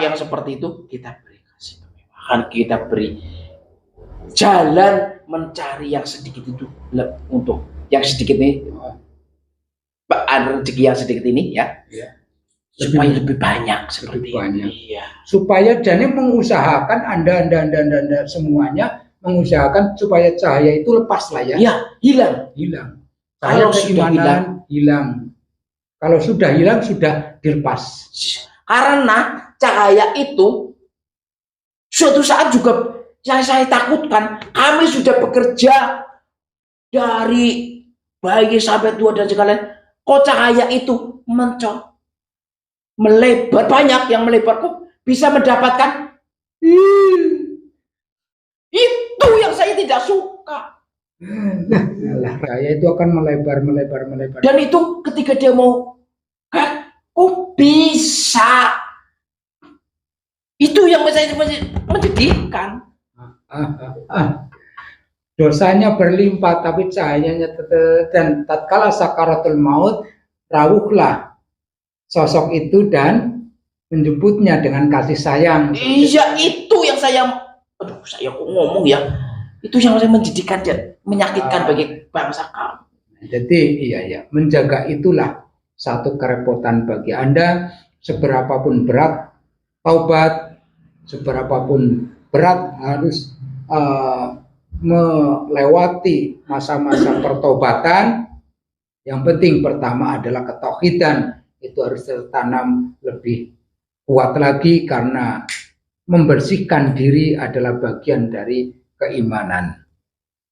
yang seperti itu kita beri kasih kemewahan, kita beri jalan mencari yang sedikit itu untuk yang sedikit ini, rezeki yang sedikit ini ya. Supaya lebih banyak seperti ini. Ya. Supaya jadi mengusahakan Anda semuanya mengusahakan supaya cahaya itu lepas lah ya. Ya, hilang. Kalau sudah hilang. Kalau sudah hilang sudah dilepas. Karena cahaya itu suatu saat juga saya takutkan. Kami sudah bekerja dari bayi sampai tua dan sekalian. Kok cahaya itu melebar, banyak yang melebar, kok bisa mendapatkan itu yang saya tidak suka. Cahaya itu akan melebar. Dan itu ketika dia mau kok bisa, itu yang saya menjadikan. Dosanya berlimpah tapi cahayanya dan tatkala sakaratul maut rawuhlah sosok itu dan menjemputnya dengan kasih sayang. Iya, itu yang saya kok ngomong ya, itu yang saya menjadikan dan menyakitkan bagi bangsa kami. Jadi iya, menjaga itulah satu kerepotan bagi Anda. Seberapapun berat taubat, seberapapun berat harus melewati masa-masa pertobatan. Yang penting pertama adalah ketauhidan, itu harus tertanam lebih kuat lagi karena membersihkan diri adalah bagian dari keimanan.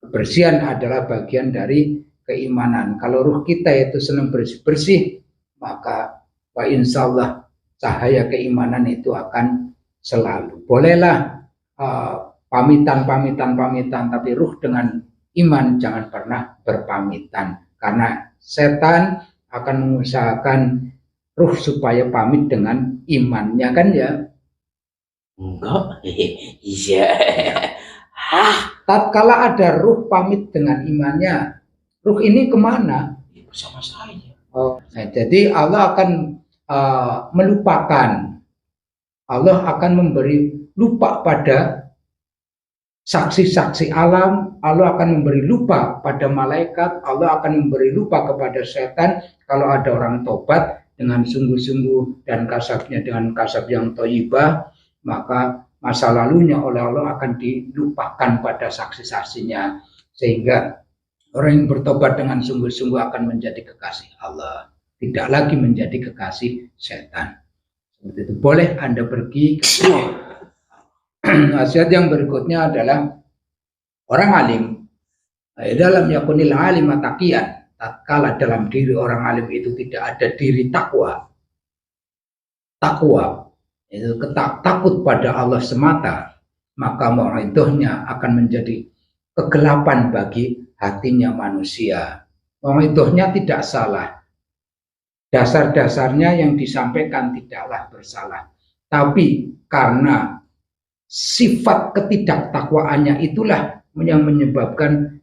Kebersihan adalah bagian dari keimanan. Kalau ruh kita itu senang bersih-bersih, maka insyaallah cahaya keimanan itu akan selalu. Bolehlah pamitan, tapi ruh dengan iman jangan pernah berpamitan, karena setan akan mengusahakan ruh supaya pamit dengan imannya, kan ya? Enggak, iya. Tatkala ada ruh pamit dengan imannya, ruh ini kemana? Bersama saya. Jadi Allah akan melupakan. Allah akan memberi lupa pada saksi-saksi alam, Allah akan memberi lupa pada malaikat, Allah akan memberi lupa kepada setan. Kalau ada orang tobat dengan sungguh-sungguh dan kasabnya dengan kasab yang thayyibah, maka masa lalunya oleh Allah akan dilupakan pada saksi-saksinya, sehingga orang yang bertobat dengan sungguh-sungguh akan menjadi kekasih Allah, tidak lagi menjadi kekasih setan. Seperti itu. Boleh Anda pergi. Nasihat yang berikutnya adalah orang alim dalam yakunil alim taqiyan, tatkala dalam diri orang alim itu tidak ada diri takwa itu takut pada Allah semata, maka mau'idhahnya akan menjadi kegelapan bagi hatinya manusia. Mau'idhahnya tidak salah, dasar-dasarnya yang disampaikan tidaklah bersalah, tapi karena sifat ketidaktakwaannya itulah yang menyebabkan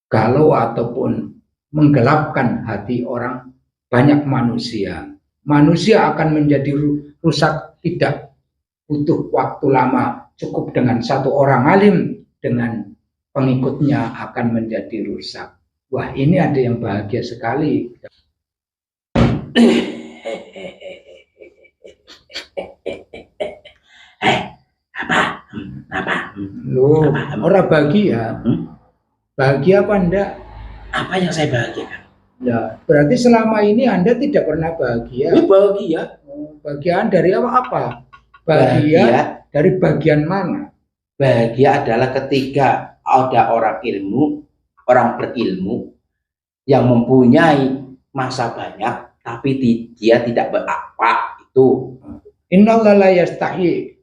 galau ataupun menggelapkan hati orang banyak manusia. Manusia akan menjadi rusak tidak butuh waktu lama, cukup dengan satu orang alim dengan pengikutnya akan menjadi rusak. Wah, ini ada yang bahagia sekali. Apa? Loh, orang bahagia. Bahagia apa enggak? Apa yang saya bahagiakan? Ya, berarti selama ini Anda tidak pernah bahagia. Bahagia. Bahagiaan dari apa? Bahagia dari bagian mana? Bahagia adalah ketika ada orang berilmu yang mempunyai masa banyak, tapi dia tidak berapa itu. Innallaha la yastahi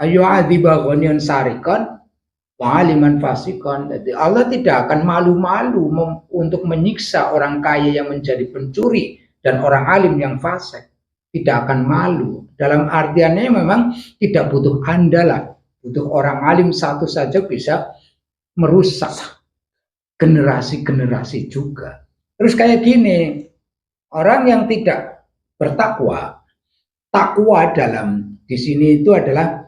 ayyu'adziba ghaniyan sarikan wa 'aliman fasikan. Jadi Allah tidak akan malu-malu untuk menyiksa orang kaya yang menjadi pencuri dan orang alim yang fasik. Tidak akan malu. Dalam artiannya memang tidak butuh andalah, butuh orang alim satu saja bisa merusak generasi-generasi juga. Terus kayak gini, orang yang tidak bertakwa, takwa dalam di sini itu adalah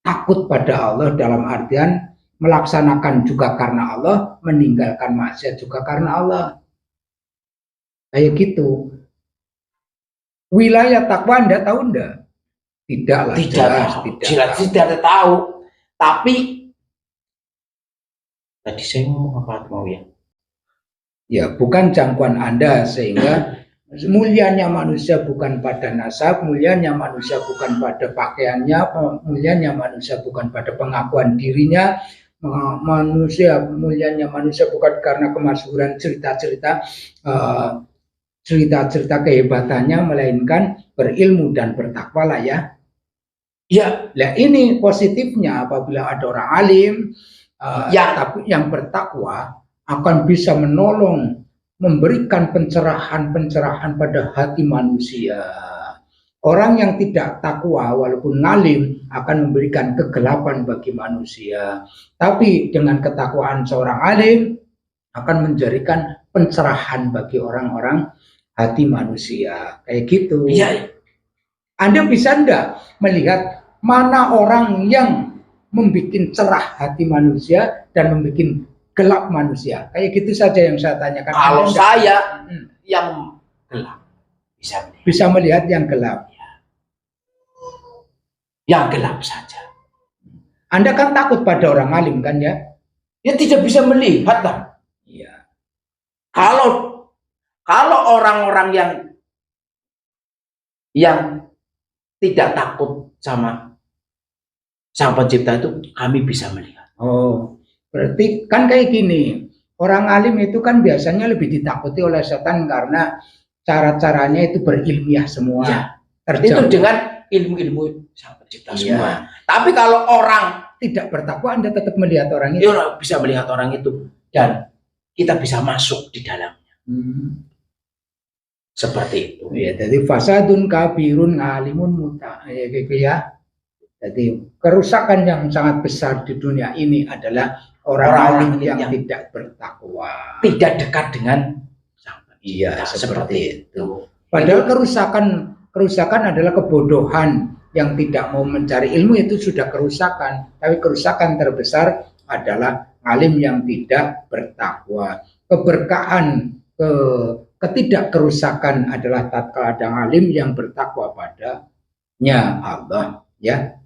takut pada Allah dalam artian melaksanakan juga karena Allah, meninggalkan maksiat juga karena Allah. Kayak gitu. Wilayah takwa Anda tahu enggak? Tidaklah, jelas tidak tahu. Tapi tadi saya ngomong apa mau ya? Ya, bukan jangkauan Anda, sehingga mulianya manusia bukan pada nasab, mulianya manusia bukan pada pakaiannya, mulianya manusia bukan pada pengakuan dirinya, mulianya manusia bukan karena kemasyhuran cerita-cerita kehebatannya, melainkan berilmu dan bertakwa lah ya. Ya, nah ini positifnya apabila ada orang alim tapi yang bertakwa akan bisa menolong, memberikan pencerahan pada hati manusia. Orang yang tidak takwa walaupun alim akan memberikan kegelapan bagi manusia. Tapi dengan ketakwaan seorang alim akan menjadikan pencerahan bagi orang-orang hati manusia. Kayak gitu. Iya. Anda bisa enggak melihat mana orang yang membuat cerah hati manusia dan membuat gelap manusia? Kayak gitu saja yang saya tanyakan. Kalau saya yang gelap bisa melihat yang gelap. Yang gelap saja. Anda kan takut pada orang alim kan ya? Ya tidak bisa melihat kan? Iya. Kalau orang-orang yang tidak takut sama Sang Pencipta itu, kami bisa melihat. Oh, berarti kan kayak gini. Orang alim itu kan biasanya lebih ditakuti oleh setan karena cara-caranya itu berilmiah semua. Ya, itu dengan ilmu-ilmu Sang Pencipta semua. Tapi kalau orang tidak bertakwa, Anda tetap melihat orang itu. Ya, bisa melihat orang itu dan kita bisa masuk di dalamnya. Seperti itu. Ya, jadi fasadun kabirun alimun muta. Ya, gitu ya. Jadi kerusakan yang sangat besar di dunia ini adalah orang-orang yang tidak bertakwa, tidak dekat dengan Sang Pencipta. Iya, seperti itu. Padahal kerusakan adalah kebodohan. Yang tidak mau mencari ilmu itu sudah kerusakan. Tapi kerusakan terbesar adalah alim yang tidak bertakwa. Keberkahan, ketidakkerusakan adalah tatkala ada alim yang bertakwa padanya Allah. Ya,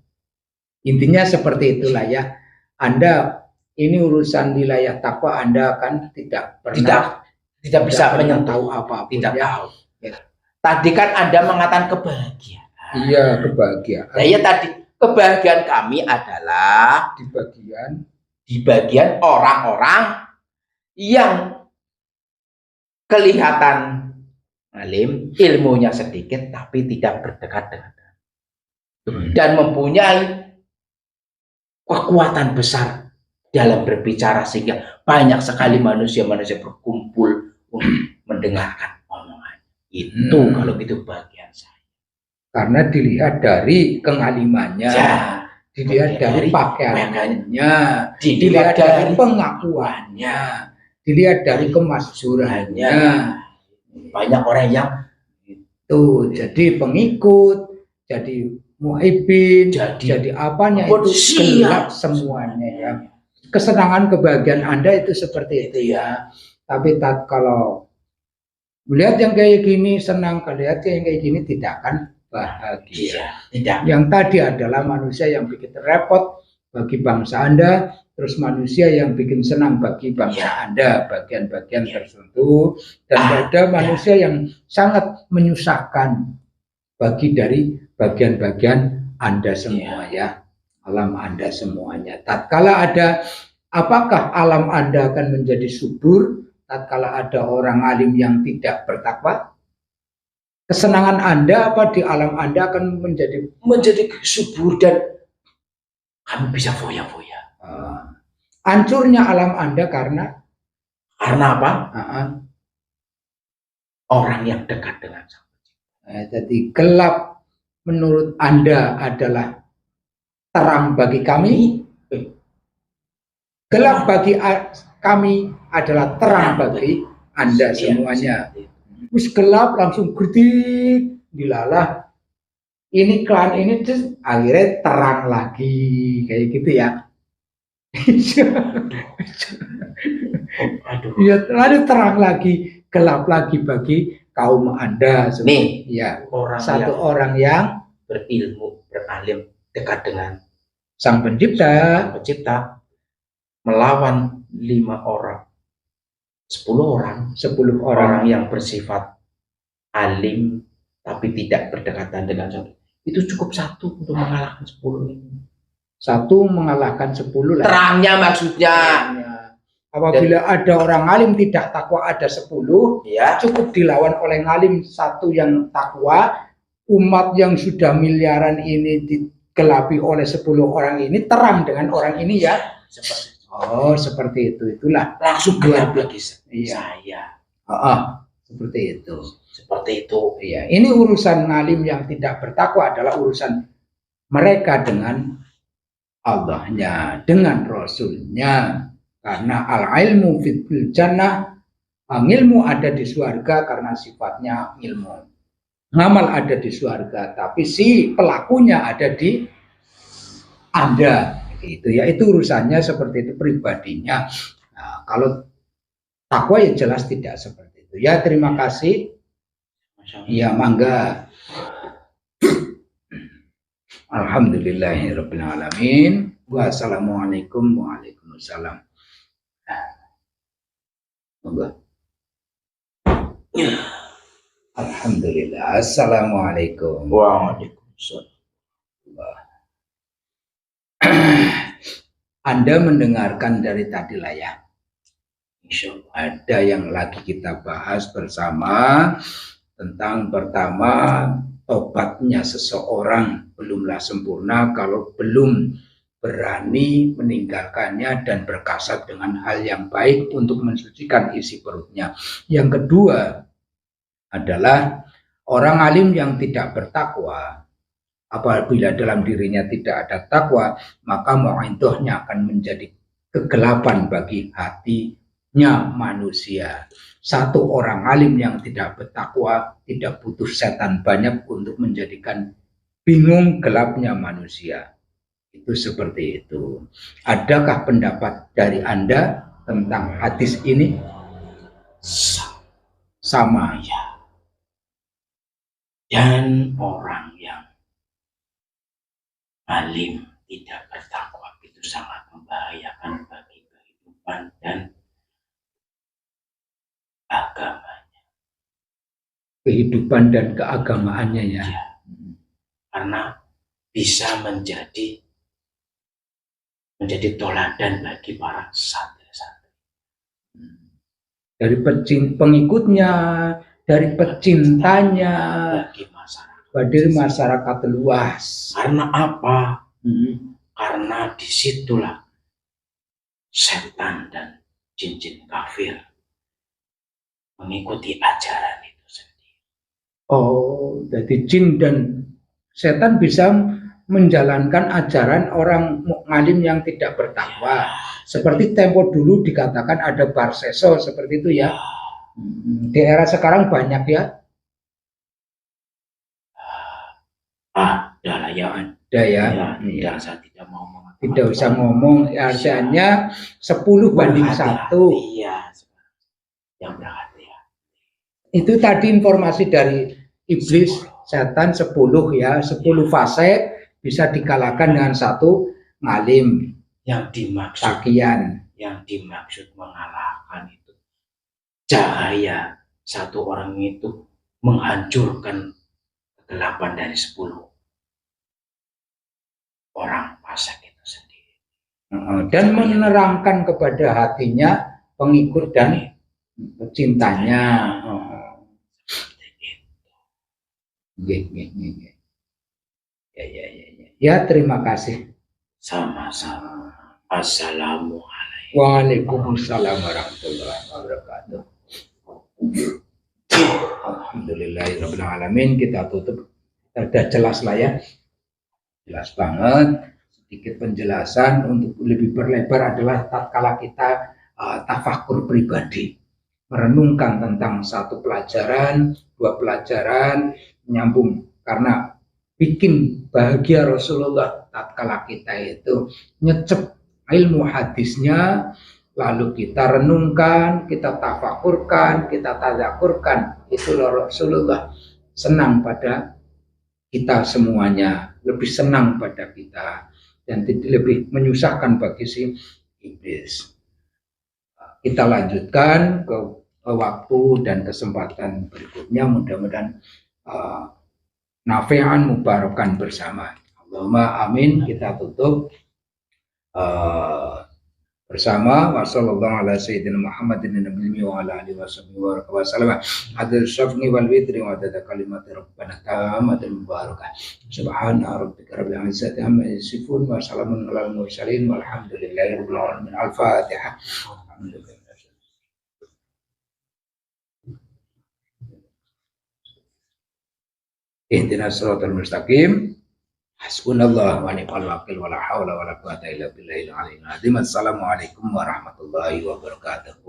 intinya seperti itulah ya. Anda ini urusan wilayah takwa, Anda kan tidak pernah tidak bisa tahu apa-apa. Tidak tahu. Ya. Tadi kan Anda mengatakan kebahagiaan. Iya, kebahagiaan. Nah, ya tadi kebahagiaan kami adalah di bagian orang-orang yang kelihatan alim, ilmunya sedikit tapi tidak berdekat dengan dan mempunyai kekuatan besar dalam berbicara sehingga banyak sekali manusia-manusia berkumpul untuk mendengarkan omongan. Itu kalau gitu bagian saya. Karena dilihat dari kengalimannya, dilihat dari pakaiannya, dilihat dari pengakuannya, dilihat dari kemasyhurannya. Banyak orang yang itu jadi pengikut, jadi muhibbin, jadi apanya itu gelap semuanya ya. Kesenangan kebahagiaan Anda itu seperti itu ya. Tapi kalau melihat yang kayak gini senang, lihat yang kayak gini tidak akan bahagia. Tidak. Yang tadi adalah manusia yang bikin repot bagi bangsa Anda, terus manusia yang bikin senang bagi bangsa Anda, bagian-bagian tertentu, dan ada manusia yang sangat menyusahkan bagi dari bagian-bagian Anda semua ya, alam Anda semuanya. Tatkala ada, apakah alam Anda akan menjadi subur? Tatkala ada orang alim yang tidak bertakwa? Kesenangan Anda apa di alam Anda akan menjadi subur dan kami bisa foya-foya. Hancurnya alam Anda karena apa? Orang yang dekat dengan Sang Pencipta. Jadi gelap menurut Anda adalah terang bagi kami. Gelap bagi kami adalah terang bagi Anda semuanya. Wis gelap langsung gede dilalah ini klan ini terus akhirnya terang lagi kayak gitu ya. Aduh. Ya, lalu terang lagi, gelap lagi bagi kaum Anda. Nih, ya, orang satu yang orang yang berilmu, beralim, dekat dengan Sang Pencipta melawan 5 orang, 10 orang, 10 orang orang yang bersifat alim tapi tidak berdekatan dengan Sang. Itu cukup satu untuk mengalahkan 10 ini. Satu mengalahkan 10 lah. Terangnya maksudnya. Apabila ada orang alim tidak takwa ada 10, Ya. cukup dilawan oleh ngalim satu yang takwa. Umat yang sudah miliaran ini digelapi oleh 10 orang ini terang dengan orang ini ya. Seperti itu. Itulah Langsung gelap bagi saya. Seperti itu. Seperti itu. Iya, ini urusan ngalim yang tidak bertakwa adalah urusan mereka dengan Allahnya, dengan Rasulnya. Karena al-ilmu fil jannah, ilmu ada di surga karena sifatnya ilmu. Ngamal ada di surga, tapi si pelakunya ada di Anda. Gitu ya, itu urusannya seperti itu pribadinya. Nah, kalau takwa ya jelas tidak seperti itu. Ya, terima kasih. Ya, mangga. Alhamdulillahirabbil alamin. Wassalamualaikum waalaikumsalam. Monggo. Alhamdulillah. Assalamualaikum. Waalaikumsalam. Anda mendengarkan dari tadi lah ya. Insya Allah. Ada yang lagi kita bahas bersama tentang pertama tobatnya seseorang belumlah sempurna kalau belum berani meninggalkannya dan berkasab dengan hal yang baik untuk mensucikan isi perutnya. Yang kedua adalah orang alim yang tidak bertakwa. Apabila dalam dirinya tidak ada takwa, maka mu'intohnya akan menjadi kegelapan bagi hatinya manusia. Satu orang alim yang tidak bertakwa tidak butuh setan banyak untuk menjadikan bingung gelapnya manusia. Itu seperti itu. Adakah pendapat dari Anda tentang hadis ini? Sama. Ya. Dan orang yang alim tidak bertakwa itu sangat membahayakan bagi kehidupan dan agamanya. Kehidupan dan keagamaannya ya. Karena bisa menjadi toladan bagi para santri-santri. Dari pengikutnya, dari pecintanya, bagi masyarakat luas. Karena apa? Karena disitulah setan dan jin-jin kafir mengikuti ajaran itu sendiri. Oh, jadi jin dan setan bisa menjalankan ajaran orang ngalim yang tidak bertakwa. Seperti tempo dulu dikatakan ada barseso seperti itu ya. Di era sekarang banyak ya. Ada ya. Ada ya. Ya, saya tidak mau mengatakan. Tidak usah ngomong, artinya 10 banding 1. Iya. Yang berhati-hati. Itu tadi informasi dari iblis, setan 10 ya, 10 fase bisa dikalahkan dengan satu ngalim. Yang dimaksud takian. Yang dimaksud mengalahkan itu cahaya satu orang itu menghancurkan kegelapan dari 10 orang fasik itu sendiri. Dan menerangkan kepada hatinya pengikut dan pecintanya. Ya, terima kasih. Sama-sama. Assalamualaikum. Waalaikumsalam warahmatullahi wabarakatuh. Alhamdulillahirabbil alamin. Kita tutup. Sudah jelas lah ya. Jelas banget. Sedikit penjelasan untuk lebih berlebar adalah tatkala kita tafakur pribadi, merenungkan tentang satu pelajaran, 2 pelajaran, nyambung karena bikin bahagia Rasulullah tatkala kita itu nyecep ilmu hadisnya, lalu kita renungkan, kita tafakurkan, kita tadzakurkan, itu Rasulullah senang pada kita semuanya, lebih senang pada kita, dan lebih menyusahkan bagi si iblis. Kita lanjutkan ke waktu dan kesempatan berikutnya, mudah-mudahan nafi'an mubarakan bersama. Allahumma amin. Kita tutup bersama. Wassallallahu ala sayyidina Muhammadin nabiyyi wa ala alihi washabbihi wa sallam. Adil syafni wal witri wa adada kalimati rabbana tamatan mubarakah. Subhana rabbika rabbil izzati amma yasifun wa salamun alal mursalin walhamdulillahi rabbil alamin. Al-Fatihah. Alhamdulillah. Ihdinas siratal mustaqim. Hasbunallah wa ni'mal wakil wa la haula wa la quwwata illa billahil aliyyil azim. Assalamualaikum warahmatullahi wabarakatuh.